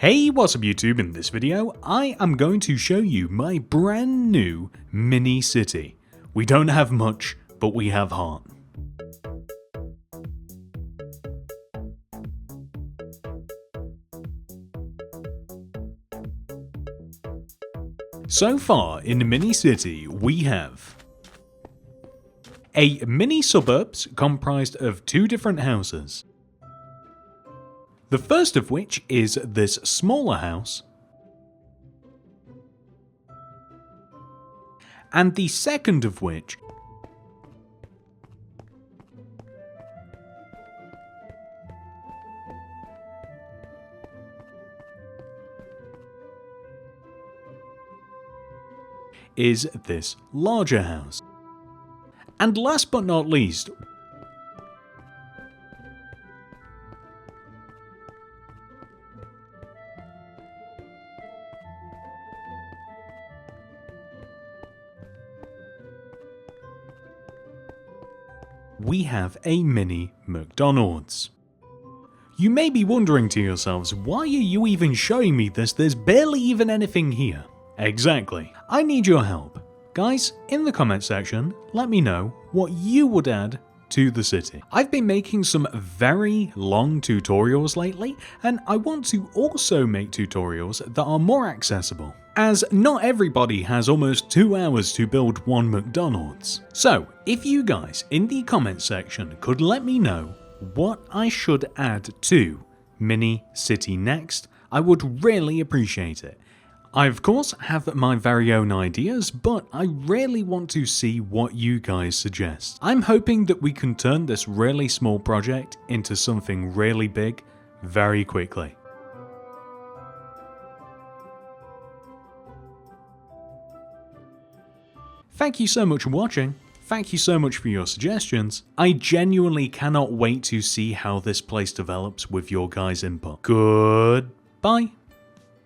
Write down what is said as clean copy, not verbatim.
Hey, what's up YouTube? In this video, I am going to show you my brand new mini city. We don't have much, but we have heart. So far in the mini city, we have a mini suburbs comprised of two different houses. The first of which is this smaller house, and the second of which is this larger house. And last but not least, we have a mini McDonald's. You may be wondering to yourselves, why are you even showing me this? There's barely even anything here. Exactly. I need your help. Guys, in the comment section, let me know what you would add to the city. I've been making some very long tutorials lately, and I want to also make tutorials that are more accessible, as not everybody has almost 2 hours to build one McDonald's. So, if you guys in the comment section could let me know what I should add to Mini City next, I would really appreciate it. I of course have my very own ideas, but I really want to see what you guys suggest. I'm hoping that we can turn this really small project into something really big very quickly. Thank you so much for watching. Thank you so much for your suggestions. I genuinely cannot wait to see how this place develops with your guys' input. Goodbye.